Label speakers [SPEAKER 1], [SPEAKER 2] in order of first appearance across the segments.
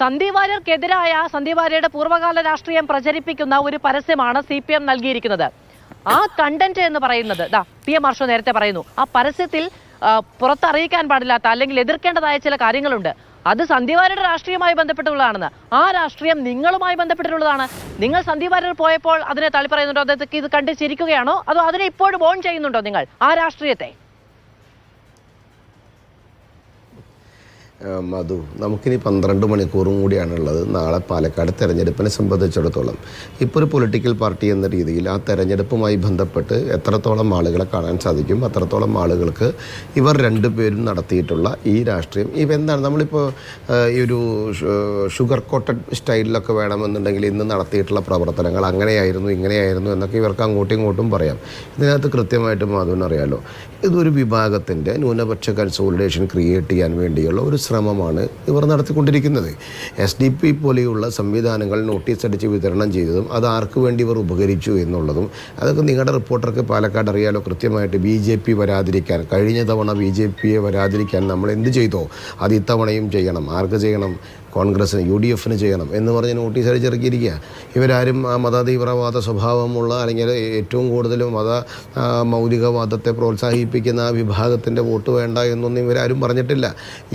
[SPEAKER 1] സന്ദീപ് വാര്യരുടെ പൂർവ്വകാല രാഷ്ട്രീയം പ്രചരിപ്പിക്കുന്ന ഒരു പരസ്യമാണ് CPM നൽകിയിരിക്കുന്നത്. ആ കണ്ടന്റ് എന്ന് പറയുന്നത് PM മാർഷോ നേരത്തെ പറയുന്നു, ആ പരസ്യത്തിൽ പുറത്തറിയിക്കാൻ പാടില്ലാത്ത അല്ലെങ്കിൽ എതിർക്കേണ്ടതായ ചില കാര്യങ്ങളുണ്ട്. അത് സന്ദീപ് വാര്യരുടെ രാഷ്ട്രീയവുമായി ബന്ധപ്പെട്ടുള്ളതാണെന്ന്. ആ രാഷ്ട്രീയം നിങ്ങളുമായി ബന്ധപ്പെട്ടിട്ടുള്ളതാണ്. നിങ്ങൾ സന്ദീപ് വാര്യർ പോയപ്പോൾ അതിനെ തള്ളിപ്പറയുന്നുണ്ടോ? അതൊക്കെ ഇത് കണ്ട് ചിരിക്കുകയാണോ? അതോ അതിനെ ഇപ്പോഴും ഓൺ ചെയ്യുന്നുണ്ടോ നിങ്ങൾ ആ രാഷ്ട്രീയത്തെ?
[SPEAKER 2] മധു, നമുക്കിനി 12 മണിക്കൂറും കൂടിയാണുള്ളത് നാളെ പാലക്കാട് തെരഞ്ഞെടുപ്പിനെ സംബന്ധിച്ചിടത്തോളം. ഇപ്പോൾ ഒരു പൊളിറ്റിക്കൽ പാർട്ടി എന്ന രീതിയിൽ ആ തെരഞ്ഞെടുപ്പുമായി ബന്ധപ്പെട്ട് എത്രത്തോളം ആളുകളെ കാണാൻ സാധിക്കും, അത്രത്തോളം ആളുകൾക്ക് ഇവർ രണ്ടുപേരും നടത്തിയിട്ടുള്ള ഈ രാഷ്ട്രീയം എന്താണ്. നമ്മളിപ്പോൾ ഈ ഒരു ഷുഗർ കോട്ടഡ് സ്റ്റൈലിലൊക്കെ വേണമെന്നുണ്ടെങ്കിൽ ഇന്ന് നടത്തിയിട്ടുള്ള പ്രവർത്തനങ്ങൾ അങ്ങനെയായിരുന്നു ഇങ്ങനെയായിരുന്നു എന്നൊക്കെ ഇവർക്ക് അങ്ങോട്ടും ഇങ്ങോട്ടും പറയാം. ഇതിനകത്ത് കൃത്യമായിട്ട് മധുവിനറിയാലോ, ഇതൊരു വിഭാഗത്തിൻ്റെ ന്യൂനപക്ഷ കൺസോളിഡേഷൻ ക്രിയേറ്റ് ചെയ്യാൻ വേണ്ടിയുള്ള ഒരു ശ്രമമാണ് ഇവർ നടത്തിക്കൊണ്ടിരിക്കുന്നത്. SDP പോലെയുള്ള സംവിധാനങ്ങൾ നോട്ടീസ് അടിച്ച് വിതരണം ചെയ്തതും അത് ആർക്ക് വേണ്ടി ഇവർ ഉപകരിച്ചു എന്നുള്ളതും അതൊക്കെ നിങ്ങളുടെ റിപ്പോർട്ടർക്ക് പാലക്കാട് അറിയാലോ കൃത്യമായിട്ട്. BJP വരാതിരിക്കാൻ, കഴിഞ്ഞ തവണ BJPയെ വരാതിരിക്കാൻ നമ്മൾ എന്ത് ചെയ്തോ അത് ഇത്തവണയും ചെയ്യണം. ആർക്ക് ചെയ്യണം? കോൺഗ്രസ്സിന്, UDFന് ചെയ്യണം എന്ന് പറഞ്ഞ് നോട്ടീസ് അടിച്ചിറക്കിയിരിക്കുക. ഇവരാരും ആ മതതീവ്രവാദ സ്വഭാവമുള്ള അല്ലെങ്കിൽ ഏറ്റവും കൂടുതൽ മൗലികവാദത്തെ പ്രോത്സാഹിപ്പിക്കുന്ന ആ വിഭാഗത്തിൻ്റെ വോട്ട് വേണ്ട എന്നൊന്നും ഇവരാരും പറഞ്ഞിട്ടില്ല.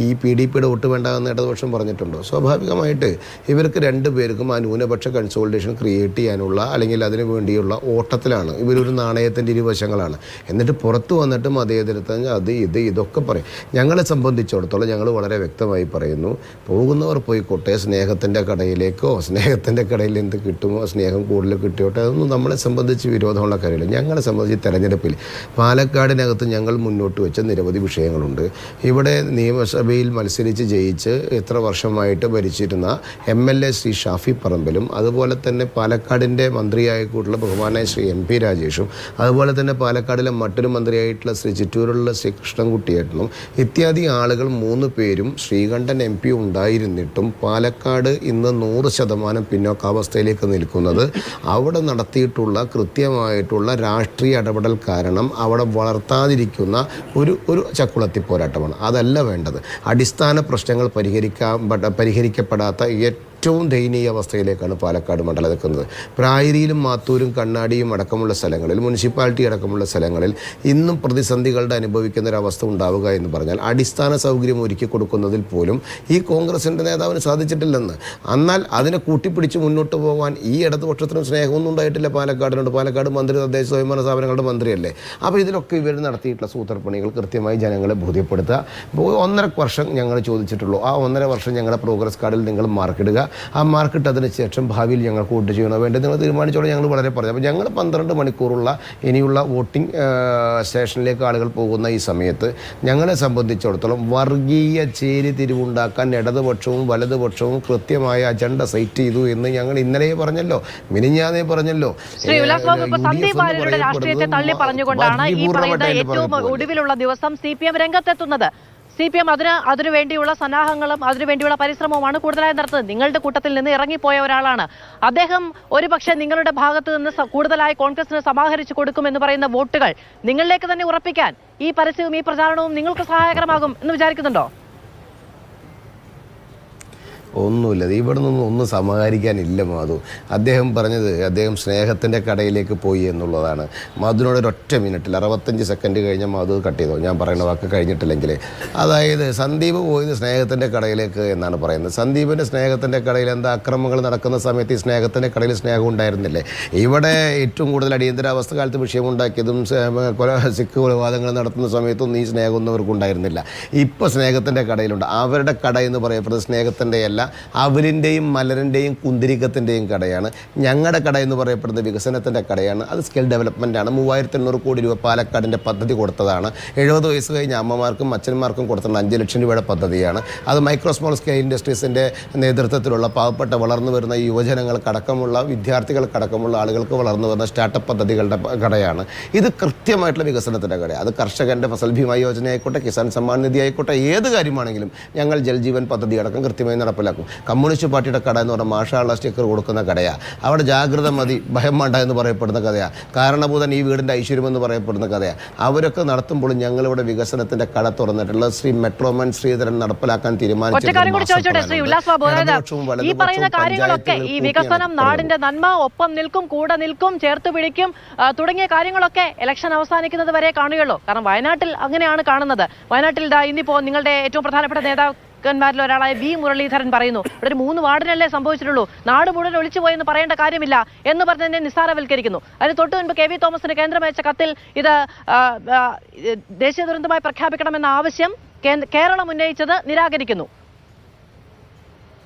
[SPEAKER 2] ഈ PDPയുടെ വോട്ട് വേണ്ട എന്ന് ഇടതുപക്ഷം പറഞ്ഞിട്ടുണ്ടോ? സ്വാഭാവികമായിട്ട് ഇവർക്ക് രണ്ടുപേർക്കും ആ ന്യൂനപക്ഷ കൺസോളിഡേഷൻ ക്രിയേറ്റ് ചെയ്യാനുള്ള അല്ലെങ്കിൽ അതിനു വേണ്ടിയുള്ള ഓട്ടത്തിലാണ്. ഇവരൊരു നാണയത്തിൻ്റെ ഇരുവശങ്ങളാണ്. എന്നിട്ട് പുറത്ത് വന്നിട്ട് മതേതരത്വം ഇതൊക്കെ പറയും. ഞങ്ങളെ സംബന്ധിച്ചിടത്തോളം ഞങ്ങൾ വളരെ വ്യക്തമായി പറയുന്നു, പോകുന്നവർ പോയിക്കോട്ടെ, സ്നേഹത്തിൻ്റെ കടയിലേക്കോ സ്നേഹത്തിൻ്റെ കടയിൽ എന്ത് കിട്ടുമോ സ്നേഹം കൂടുതൽ കിട്ടിയോട്ടെ, അതൊന്നും നമ്മളെ സംബന്ധിച്ച് വിരോധമുള്ള കാര്യമില്ല. ഞങ്ങളെ സംബന്ധിച്ച് തെരഞ്ഞെടുപ്പിൽ പാലക്കാടിനകത്ത് ഞങ്ങൾ മുന്നോട്ട് വെച്ച നിരവധി വിഷയങ്ങളുണ്ട്. ഇവിടെ നിയമസഭയിൽ മത്സരിച്ച് ജയിച്ച് എത്ര വർഷമായിട്ട് ഭരിച്ചിരുന്ന MLA ശ്രീ ഷാഫി പറമ്പിലും അതുപോലെ തന്നെ പാലക്കാടിൻ്റെ മന്ത്രിയായിട്ടുള്ള ബഹുമാനായ ശ്രീ MP രാജേഷും അതുപോലെ തന്നെ പാലക്കാടിലെ മറ്റൊരു മന്ത്രിയായിട്ടുള്ള ശ്രീ ചിറ്റൂരുള്ള ശ്രീ കൃഷ്ണൻകുട്ടിയേട്ടനും ഇത്യാദി ആളുകൾ 3 പേരും ശ്രീകണ്ഠൻ MP ഉണ്ടായിരുന്നിട്ടും പാലക്കാട് ഇന്ന് 100% പിന്നോക്കാവസ്ഥയിലേക്ക് നിൽക്കുന്നത് അവിടെ നടത്തിയിട്ടുള്ള കൃത്യമായിട്ടുള്ള രാഷ്ട്രീയ ഇടപെടൽ കാരണം അവിടെ വളർത്താതിരിക്കുന്ന ഒരു ചക്കുളത്തി പോരാട്ടമാണ്. അതല്ല വേണ്ടത്. അടിസ്ഥാന പ്രശ്നങ്ങൾ പരിഹരിക്കപ്പെടാത്ത ഏറ്റവും ദയനീയ അവസ്ഥയിലേക്കാണ് പാലക്കാട് മണ്ഡലം നിൽക്കുന്നത്. പ്രായരിയിലും മാത്തൂരും കണ്ണാടിയും അടക്കമുള്ള സ്ഥലങ്ങളിൽ, മുനിസിപ്പാലിറ്റി അടക്കമുള്ള സ്ഥലങ്ങളിൽ ഇന്നും പ്രതിസന്ധികളുടെ അനുഭവിക്കുന്ന ഒരവസ്ഥ ഉണ്ടാവുക എന്ന് പറഞ്ഞാൽ അടിസ്ഥാന സൗകര്യം ഒരുക്കി കൊടുക്കുന്നതിൽ പോലും ഈ കോൺഗ്രസിൻ്റെ നേതാവിന് സാധിച്ചിട്ടില്ലെന്ന്. എന്നാൽ അതിനെ കൂട്ടിപ്പിടിച്ച് മുന്നോട്ട് പോകാൻ ഈ ഇടതുപക്ഷത്തിനും സ്നേഹമൊന്നും ഉണ്ടായിട്ടില്ല പാലക്കാടിനോട്. പാലക്കാട് മന്ത്രി തദ്ദേശ സ്വയംഭരണ സ്ഥാപനങ്ങളുടെ മന്ത്രിയല്ലേ. അപ്പോൾ ഇതിലൊക്കെ ഇവർ നടത്തിയിട്ടുള്ള സൂത്രപ്പണികൾ കൃത്യമായി ജനങ്ങളെ ബോധ്യപ്പെടുത്തുക. 1.5 വർഷം ഞങ്ങൾ ചോദിച്ചിട്ടുള്ളൂ. ആ 1.5 വർഷം ഞങ്ങളുടെ പ്രോഗ്രസ് കാർഡിൽ നിങ്ങൾ മാർക്കിടുക. ആ മാർക്കിട്ട് അതിന് ശേഷം ഭാവിയിൽ ഞങ്ങൾക്ക് വോട്ട് ചെയ്യണോ വേണ്ടത് നിങ്ങൾ തീരുമാനിച്ചോളൂ. ഞങ്ങൾ വളരെ പറഞ്ഞു. അപ്പോൾ ഞങ്ങൾ 12 മണിക്കൂറുള്ള ഇനിയുള്ള വോട്ടിംഗ് സ്റ്റേഷനിലേക്ക് ആളുകൾ പോകുന്ന ഈ സമയത്ത് ഞങ്ങളെ സംബന്ധിച്ചിടത്തോളം വർഗീയ ചേരിതിരിവുണ്ടാക്കാൻ ഇടതുപക്ഷവും വലതുപക്ഷവും കൃത്യമായ അജണ്ട സെറ്റ് ചെയ്തു എന്ന് ഞങ്ങൾ ഇന്നലെ പറഞ്ഞല്ലോ, മിനിഞ്ഞാന്നേ പറഞ്ഞല്ലോ.
[SPEAKER 1] സന്ദീപ് വാര്യരുടെ രാഷ്ട്രീയത്തെ തള്ളി പറഞ്ഞുകൊണ്ടാണ് ഈ പറയുന്ന ഏറ്റവും ഒടുവിലുള്ള ദിവസം CPM രംഗത്തെത്തുന്നത്. CPM അതിനു വേണ്ടിയുള്ള സന്നാഹങ്ങളും അതിനുവേണ്ടിയുള്ള പരിശ്രമവുമാണ് കൂടുതലായി നടത്തുന്നത്. നിങ്ങളുടെ കൂട്ടത്തിൽ നിന്ന് ഇറങ്ങിപ്പോയ ഒരാളാണ് അദ്ദേഹം. ഒരുപക്ഷെ നിങ്ങളുടെ ഭാഗത്ത് നിന്ന് കൂടുതലായി കോൺഗ്രസിന് സമാഹരിച്ചു കൊടുക്കുമെന്ന് പറയുന്ന വോട്ടുകൾ നിങ്ങളിലേക്ക് തന്നെ ഉറപ്പിക്കാൻ ഈ പരസ്യവും ഈ പ്രചാരണവും നിങ്ങൾക്ക് സഹായകരമാകും എന്ന് വിചാരിക്കുന്നുണ്ടോ?
[SPEAKER 2] ഒന്നുമില്ല, ഇവിടെ നിന്നും ഒന്നും സമാഹരിക്കാനില്ല മാധു. അദ്ദേഹം പറഞ്ഞത് അദ്ദേഹം സ്നേഹത്തിൻ്റെ കടയിലേക്ക് പോയി എന്നുള്ളതാണ്. മാധുവിനോട് ഒരൊറ്റ മിനിറ്റിൽ 65 സെക്കൻഡ് കഴിഞ്ഞാൽ മാധു കട്ട് ചെയ്തോ, ഞാൻ പറയുന്ന വാക്ക് കഴിഞ്ഞിട്ടില്ലെങ്കിൽ. അതായത് സന്ദീപ് പോയത് സ്നേഹത്തിൻ്റെ കടയിലേക്ക് എന്നാണ് പറയുന്നത്. സന്ദീപിൻ്റെ സ്നേഹത്തിൻ്റെ കടയിൽ എന്താ അക്രമങ്ങൾ നടക്കുന്ന സമയത്ത് ഈ സ്നേഹത്തിൻ്റെ കടയിൽ സ്നേഹം ഉണ്ടായിരുന്നില്ലേ? ഇവിടെ ഏറ്റവും കൂടുതൽ അടിയന്തരാവസ്ഥ കാലത്ത് വിഷയമുണ്ടാക്കിയതും സിഖ് കൊലപാതകങ്ങൾ നടത്തുന്ന സമയത്തൊന്നും ഈ സ്നേഹമൊന്നും അവർക്കുണ്ടായിരുന്നില്ല. ഇപ്പോൾ സ്നേഹത്തിൻ്റെ കടയിലുണ്ട്. അവരുടെ കട എന്ന് പറയപ്പെടുന്നത് സ്നേഹത്തിൻ്റെ അല്ല, അവരിൻ്റെയും മലരിൻ്റെയും കുന്തിരിക്കത്തിൻ്റെയും കടയാണ്. ഞങ്ങളുടെ കട എന്ന് പറയപ്പെടുന്നത് വികസനത്തിൻ്റെ കടയാണ്. അത് സ്കിൽ ഡെവലപ്മെൻറ്റാണ്. 3800 കോടി രൂപ പാലക്കാടിൻ്റെ പദ്ധതി കൊടുത്തതാണ്. 70 വയസ്സ് കഴിഞ്ഞ അമ്മമാർക്കും അച്ഛന്മാർക്കും കൊടുത്തുള്ള 5 ലക്ഷം രൂപയുടെ പദ്ധതിയാണ്. അത് മൈക്രോ സ്മോൾ സ്കെയിൽ ഇൻഡസ്ട്രീസിൻ്റെ നേതൃത്വത്തിലുള്ള പാവപ്പെട്ട വളർന്നു വരുന്ന യുവജനങ്ങൾക്കടക്കമുള്ള വിദ്യാർത്ഥികൾക്കടക്കമുള്ള ആളുകൾക്ക് വളർന്നു വരുന്ന സ്റ്റാർട്ടപ്പ് പദ്ധതികളുടെ കടയാണ്. ഇത് കൃത്യമായിട്ടുള്ള വികസനത്തിൻ്റെ കടയാണ്. അത് കർഷകൻ്റെ ഫസൽ ഭീമ യോജന ആയിക്കോട്ടെ, കിസാൻ സമ്മാൻ നിധി ആയിക്കോട്ടെ, ഏത് കാര്യമാണെങ്കിലും ഞങ്ങൾ ജൽജീവൻ പദ്ധതി അടക്കം കൃത്യമായി നടപ്പിലാക്കും. മനസ്സിലാക്കും. കമ്മ്യൂണിസ്റ്റ് പാർട്ടിയുടെ കട എന്ന് പറഞ്ഞാൽ മാഷാള്ള സ്റ്റിക്കർ കൊടുക്കുന്ന കടയാണ്. അവിടെ ജാഗ്രത മതി ഭയം വേണ്ട എന്ന് പറയപ്പെടുന്ന കഥയാണ്. കാരണഭൂതൻ ഈ വീടിൻ്റെ ഐശ്വര്യം എന്ന് പറയപ്പെടുന്ന കഥയാണ്. അവരൊക്കെ നടത്തുമ്പോൾ ഞങ്ങളിവിടെ വികസനത്തിൻ്റെ കട തുറന്നിട്ടുള്ള ശ്രീ മെട്രോമാൻ ശ്രീധരൻ നടപ്പിലാക്കാൻ തീരുമാനിച്ചിട്ടുണ്ട്.
[SPEAKER 1] ഈ പറയുന്ന കാര്യങ്ങളൊക്കെ ഈ വികസനം, നാടിന്റെ നന്മ, ഒപ്പം നിൽക്കും, കൂടെ നിൽക്കും, ചേർത്ത് പിടിക്കും തുടങ്ങിയ കാര്യങ്ങളൊക്കെ ഇലക്ഷൻ അവസാനിക്കുന്നത് വരെ കാണുകയുള്ളൂ. കാരണം വയനാട്ടിൽ അങ്ങനെയാണ് കാണുന്നത്. വയനാട്ടിൽ ഇന്നിപ്പോ നിങ്ങളുടെ ഏറ്റവും പ്രധാനപ്പെട്ട നേതാക്കന്മാരിൽ ഒരാളായ വി മുരളീധരൻ പറയുന്നു, ഇവിടെ ഒരു 3 വാർഡിനല്ലേ സംഭവിച്ചിട്ടുള്ളൂ, നാട് മുഴുവൻ ഒളിച്ചുപോയെന്ന് പറയേണ്ട കാര്യമില്ല എന്ന് പറഞ്ഞതിനെ നിസ്സാരവൽക്കരിക്കുന്നു. അതിന് തൊട്ടു മുൻപ് കെ വി തോമസിന് കേന്ദ്രം അയച്ച കത്തിൽ ഇത് ദേശീയ ദുരന്തമായി പ്രഖ്യാപിക്കണമെന്ന ആവശ്യം കേരളം ഉന്നയിച്ചത് നിരാകരിക്കുന്നു.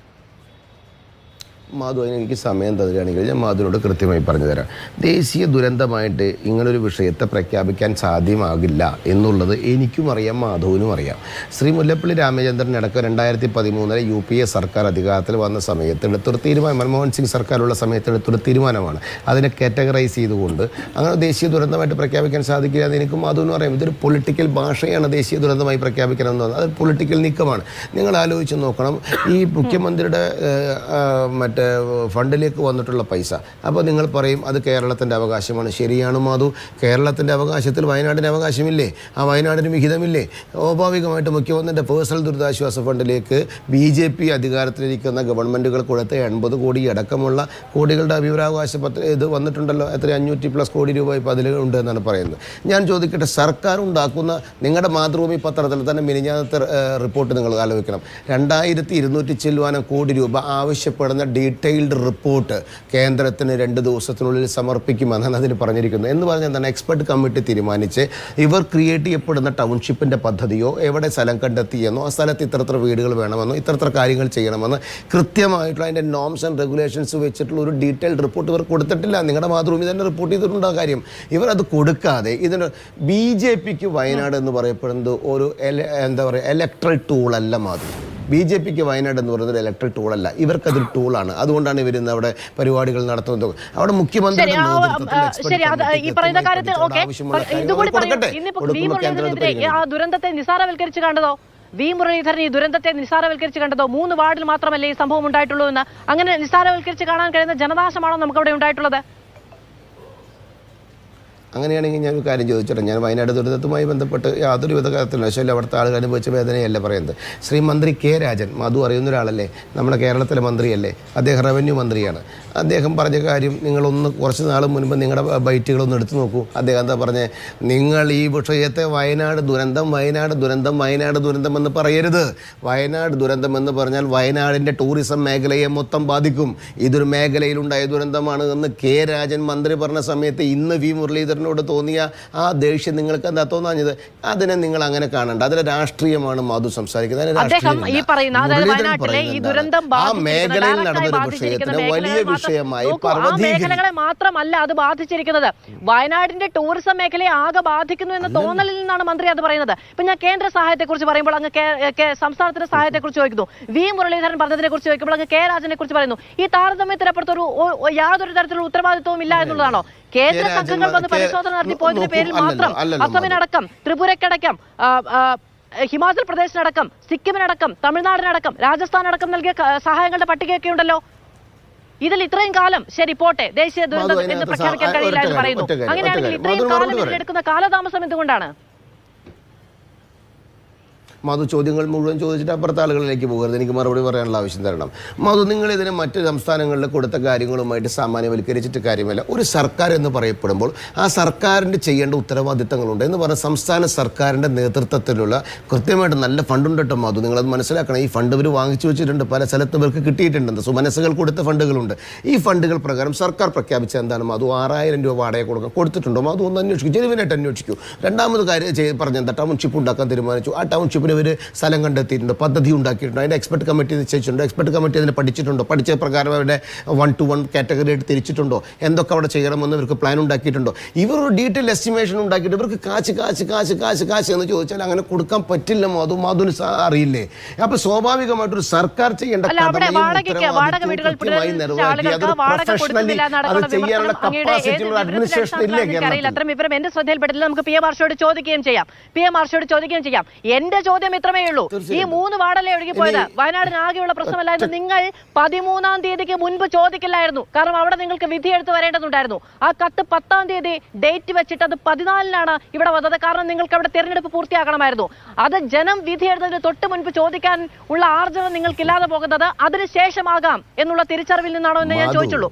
[SPEAKER 2] മാധു, അതിന് എനിക്ക് സമയം തരികയാണെങ്കിൽ ഞാൻ മാധുവിനോട് കൃത്യമായി പറഞ്ഞു തരാം. ദേശീയ ദുരന്തമായിട്ട് ഇങ്ങനൊരു വിഷയത്തെ പ്രഖ്യാപിക്കാൻ സാധ്യമാകില്ല എന്നുള്ളത് എനിക്കും അറിയാം, മാധുവിനും അറിയാം. ശ്രീ മുല്ലപ്പള്ളി രാമചന്ദ്രൻ അടക്കം 2013 UPA സർക്കാർ അധികാരത്തിൽ വന്ന സമയത്ത് എടുത്തൊരു തീരുമാനം, മൻമോഹൻ സിംഗ് സർക്കാരുള്ള സമയത്ത് എടുത്തൊരു തീരുമാനമാണ്. അതിനെ കാറ്റഗറൈസ് ചെയ്തുകൊണ്ട് അങ്ങനെ ദേശീയ ദുരന്തമായിട്ട് പ്രഖ്യാപിക്കാൻ സാധിക്കില്ല എന്ന് എനിക്കും മാധുവിനും അറിയാം. ഇതൊരു പൊളിറ്റിക്കൽ ഭാഷയാണ് ദേശീയ ദുരന്തമായി പ്രഖ്യാപിക്കണമെന്ന് പറഞ്ഞാൽ. അത് പൊളിറ്റിക്കൽ നീക്കമാണ്. നിങ്ങൾ ആലോചിച്ച് നോക്കണം, ഈ മുഖ്യമന്ത്രിയുടെ ഫണ്ടിലേക്ക് വന്നിട്ടുള്ള പൈസ, അപ്പോൾ നിങ്ങൾ പറയും അത് കേരളത്തിൻ്റെ അവകാശമാണ്. ശരിയാണ് മാധു, കേരളത്തിൻ്റെ അവകാശത്തിൽ വയനാടിൻ്റെ അവകാശമില്ലേ? ആ വയനാടിന് വിഹിതമില്ലേ? സ്വാഭാവികമായിട്ട് മുഖ്യമന്ത്രിയുടെ പേഴ്സണൽ ദുരിതാശ്വാസ ഫണ്ടിലേക്ക് BJP അധികാരത്തിലിരിക്കുന്ന ഗവൺമെൻറ്റുകൾ കൊടുത്ത 80 കോടി അടക്കമുള്ള കോടികളുടെ അഭിപ്രായാവകാശ ഇത് വന്നിട്ടുണ്ടല്ലോ. എത്ര 500+ കോടി രൂപ ഇപ്പോൾ അതിലുണ്ട് എന്നാണ് പറയുന്നത്. ഞാൻ ചോദിക്കട്ടെ, സർക്കാർ ഉണ്ടാക്കുന്ന നിങ്ങളുടെ മാതൃഭൂമി പത്രത്തിൽ തന്നെ മിനിഞ്ഞാന്നത്തെ റിപ്പോർട്ട് നിങ്ങൾ ആലോചിക്കണം. 2200 കോടി രൂപ ആവശ്യപ്പെടുന്ന ഡീറ്റെയിൽഡ് റിപ്പോർട്ട് കേന്ദ്രത്തിന് 2 ദിവസത്തിനുള്ളിൽ സമർപ്പിക്കുമെന്നാണ് അതിൽ പറഞ്ഞിരിക്കുന്നത്. എന്ന് പറഞ്ഞാൽ എന്താണ്? എക്സ്പെർട്ട് കമ്മിറ്റി തീരുമാനിച്ച് ഇവർ ക്രിയേറ്റ് ചെയ്യപ്പെടുന്ന ടൗൺഷിപ്പിൻ്റെ പദ്ധതിയോ എവിടെ സ്ഥലം കണ്ടെത്തിയെന്നോ ആ സ്ഥലത്ത് ഇത്ര വീടുകൾ വേണമെന്നോ ഇത്ര കാര്യങ്ങൾ ചെയ്യണമെന്ന് കൃത്യമായിട്ടുള്ള അതിൻ്റെ നോംസ് ആൻഡ് റെഗുലേഷൻസ് വെച്ചിട്ടുള്ള ഒരു ഡീറ്റെയിൽഡ് റിപ്പോർട്ട് ഇവർ കൊടുത്തിട്ടില്ല. നിങ്ങളുടെ മാതൃഭൂമി തന്നെ റിപ്പോർട്ട് ചെയ്തിട്ടുണ്ട് ആ കാര്യം. ഇവർ അത് കൊടുക്കാതെ ഇതിന് BJPക്ക് വയനാട് എന്ന് പറയപ്പെടുന്നത് ഒരു എന്താ പറയുക ഇലക്ട്രൽ ടൂളല്ല മാതൃ. BJPക്ക് വയനാട് എന്ന് പറയുന്നത് ഇലക്ട്രൽ ടൂളല്ല, ഇവർക്കതൊരു ടൂളാണ്. അതുകൊണ്ടാണ് ഇവരിന്ന് അവിടെ പരിപാടികൾ നടത്തുന്നത്. അവിടെ മുഖ്യമന്ത്രി
[SPEAKER 1] ദുരന്തത്തെ നിസാരവൽക്കരിച്ച് കണ്ടതോ? വി മുരളീധരൻ ഈ ദുരന്തത്തെ നിസാരവൽക്കരിച്ച് കണ്ടതോ? 3 വാർഡിൽ മാത്രമല്ലേ ഈ സംഭവം ഉണ്ടായിട്ടുള്ളൂ എന്ന്? അങ്ങനെ നിസാരവൽക്കരിച്ച് കാണാൻ കഴിയുന്ന ജനനാശമാണോ നമുക്കവിടെ ഉണ്ടായിട്ടുള്ളത്?
[SPEAKER 2] അങ്ങനെയാണെങ്കിൽ ഞാനൊരു കാര്യം ചോദിച്ചോട്ടെ. ഞാൻ വയനാട് ദുരന്തത്തുമായി ബന്ധപ്പെട്ട് യാതൊരു വിധ കാര്യത്തിലും പക്ഷേ അവിടുത്തെ ആളുകൾ അനുഭവിച്ച വേദനയല്ല പറയുന്നത്. ശ്രീ മന്ത്രി K രാജൻ, മധു അറിയുന്ന ഒരാളല്ലേ, നമ്മുടെ കേരളത്തിലെ മന്ത്രിയല്ലേ, അദ്ദേഹം റവന്യൂ മന്ത്രിയാണ്. അദ്ദേഹം പറഞ്ഞ കാര്യം നിങ്ങളൊന്ന് കുറച്ച് നാൾ മുൻപ് നിങ്ങളുടെ ബൈറ്റുകളൊന്ന് എടുത്തു നോക്കൂ. അദ്ദേഹം എന്താ പറഞ്ഞത്? നിങ്ങൾ ഈ വിഷയത്തെ വയനാട് ദുരന്തം എന്ന് പറയരുത്. വയനാട് ദുരന്തം എന്ന് പറഞ്ഞാൽ വയനാടിൻ്റെ ടൂറിസം മേഖലയെ മൊത്തം ബാധിക്കും. ഇതൊരു മേഖലയിലുണ്ടായ ദുരന്തമാണ് എന്ന് K രാജൻ മന്ത്രി പറഞ്ഞ സമയത്ത് ഇന്ന് വി മുരളീധരനോട് തോന്നിയ ആ ദേഷ്യം നിങ്ങൾക്ക് എന്താ തോന്നാഞ്ഞത്? അതിനെ നിങ്ങൾ അങ്ങനെ കാണണ്ട. അതിലെ രാഷ്ട്രീയമാണ് മാധു സംസാരിക്കുന്നത്. ആ മേഖലയിൽ നടന്നൊരു വിഷയത്തിന് വലിയ വിഷയമായി
[SPEAKER 1] മേഖലകളെ മാത്രമല്ല അത് ബാധിച്ചിരിക്കുന്നത്, വയനാടിന്റെ ടൂറിസം മേഖലയെ ആകെ ബാധിക്കുന്നു എന്ന തോന്നലിൽ നിന്നാണ് മന്ത്രി അത് പറയുന്നത്. ഇപ്പൊ ഞാൻ കേന്ദ്ര സഹായത്തെക്കുറിച്ച് പറയുമ്പോൾ അങ്ങ് സംസ്ഥാനത്തിന്റെ സഹായത്തെക്കുറിച്ച് ചോദിക്കുന്നു, വി മുരളീധരൻ പറഞ്ഞതിനെ കുറിച്ച് ചോദിക്കുമ്പോൾ അങ്ങ് K രാജനെ കുറിച്ച് പറയുന്നു. ഈ താരതമ്യത്തിനപ്പുറത്തൊരു യാതൊരു തരത്തിലുള്ള ഉത്തരവാദിത്വവും ഇല്ല എന്നുള്ളതാണോ? കേന്ദ്ര സംഘങ്ങൾ വന്ന് പരിശോധന നടത്തി പോയതിന്റെ പേരിൽ മാത്രം അസമിനടക്കം, ത്രിപുരയ്ക്കടക്കം, ഹിമാചൽ പ്രദേശിനടക്കം, സിക്കിമിനടക്കം, തമിഴ്നാടിനടക്കം, രാജസ്ഥാനടക്കം നൽകിയ സഹായങ്ങളുടെ പട്ടികയൊക്കെ ഉണ്ടല്ലോ. ഇതിൽ ഇത്രയും കാലം ശരി പോട്ടെ, ദേശീയ ദുരന്തം എന്ന് പ്രഖ്യാപിക്കാൻ കഴിയില്ല എന്ന് പറയുന്നു. അങ്ങനെയാണെങ്കിൽ ഇത്രയും കാലം ഇതിലെടുക്കുന്ന കാലതാമസം എന്തുകൊണ്ടാണ്?
[SPEAKER 2] മധു ചോദ്യങ്ങൾ മുഴുവൻ ചോദിച്ചിട്ട് അപ്പുറത്തെ ആളുകളിലേക്ക് പോകരുത്. എനിക്ക് മറുപടി പറയാനുള്ള ആവശ്യം തരണം. മധു, നിങ്ങളിതിനെ മറ്റ് സംസ്ഥാനങ്ങളിൽ കൊടുത്ത കാര്യങ്ങളുമായിട്ട് സാമാന്യവൽക്കരിച്ചിട്ട് കാര്യമില്ല. ഒരു സർക്കാർ എന്ന് പറയപ്പെടുമ്പോൾ ആ സർക്കാരിൻ്റെ ചെയ്യേണ്ട ഉത്തരവാദിത്തങ്ങളുണ്ട് എന്ന് പറഞ്ഞാൽ സംസ്ഥാന സർക്കാരിൻ്റെ നേതൃത്വത്തിലുള്ള കൃത്യമായിട്ട് നല്ല ഫണ്ടുണ്ട് കേട്ടോ മധു. നിങ്ങളത് മനസ്സിലാക്കണം. ഈ ഫണ്ട് ഇവർ വാങ്ങിച്ചു വെച്ചിട്ടുണ്ട്, പല സ്ഥലത്ത് ഇവർക്ക് കിട്ടിയിട്ടുണ്ട്, സുമനസ്സുകൾ കൊടുത്ത ഫണ്ടുകളുണ്ട്. ഈ ഫണ്ടുകൾ പ്രകാരം സർക്കാർ പ്രഖ്യാപിച്ച എന്താണ് മധു? 6000 രൂപ വാടക കൊടുത്തിട്ടുണ്ടോ മധു? ഒന്ന് അന്വേഷിക്കും, ജനുവിനായിട്ട് അന്വേഷിക്കൂ. രണ്ടാമത് കാര്യം പറഞ്ഞെന്താ? ടൗൺഷിപ്പ് ഉണ്ടാക്കാൻ തീരുമാനിച്ചു. ആ ടൗൺഷിപ്പ് ഇവർ സ്ഥലം കണ്ടെത്തിയിട്ടുണ്ട്, പദ്ധതി ഉണ്ടാക്കിയിട്ടുണ്ട്, അതിൻ്റെ എക്സ്പെർട്ട് കമ്മിറ്റി നിശ്ചയിച്ചിട്ടുണ്ടോ? എക്സ്പെർട്ട് കമ്മിറ്റി അതിനെ പഠിച്ചിട്ടുണ്ടോ? പഠിച്ച പ്രകാരം അവരുടെ 1-to-1 കാറ്റഗറി ആയിട്ട് തിരിച്ചിട്ടുണ്ടോ? എന്തൊക്കെ അവിടെ ചെയ്യണമെന്ന് ഇവർക്ക് പ്ലാൻ ഉണ്ടാക്കിയിട്ടുണ്ടോ? ഇവർ ഒരു ഡീറ്റെയിൽ എസ്റ്റിമേഷൻ ഉണ്ടാക്കിയിട്ട് ഇവർക്ക് കാശ് എന്ന് ചോദിച്ചാൽ അങ്ങനെ കൊടുക്കാൻ പറ്റില്ല മാധുവിന് അറിയില്ലേ? അപ്പോൾ സ്വാഭാവികമായിട്ടൊരു സർക്കാർ ചെയ്യേണ്ട കൃത്യമായി നിർവഹിക്കുക. അത് പ്രൊഫഷണലി അത് ചെയ്യാനുള്ള കപ്പാസിറ്റി അഡ്മിനിസ്ട്രേഷൻ ഇല്ലേ?
[SPEAKER 1] അത്തരം വിവരം എന്റെ ശ്രദ്ധയിൽപ്പെട്ടില്ല. നമുക്ക് PM മാർഷോട് ചോദിക്കുകയും ചെയ്യാം. എന്റെ ചോദ്യം ഇത്രമേ ഉള്ളൂ. ഈ 3 വാർഡല്ലേ ഒഴുകിപ്പോയത്. വയനാടിന് ആകെയുള്ള പ്രശ്നമല്ലായിരുന്നു. നിങ്ങൾ 13-ാം തീയതിക്ക് മുൻപ് ചോദിക്കില്ലായിരുന്നു. കാരണം അവിടെ നിങ്ങൾക്ക് വിധി എഴുത്ത് വരേണ്ടതുണ്ടായിരുന്നു. ആ കത്ത് 10-ാം തീയതി ഡേറ്റ് വെച്ചിട്ട് അത് 14-നാണ് ഇവിടെ വന്നത്. കാരണം നിങ്ങൾക്ക് അവിടെ തെരഞ്ഞെടുപ്പ് പൂർത്തിയാക്കണമായിരുന്നു. അത് ജനം വിധി എഴുതുന്നതിന് തൊട്ട് മുൻപ് ചോദിക്കാൻ ഉള്ള ആർജവം നിങ്ങൾക്കില്ലാതെ പോകുന്നത് അതിനുശേഷമാകാം എന്നുള്ള തിരിച്ചറിവിൽ നിന്നാണോ എന്ന് ഞാൻ ചോദിച്ചുള്ളൂ.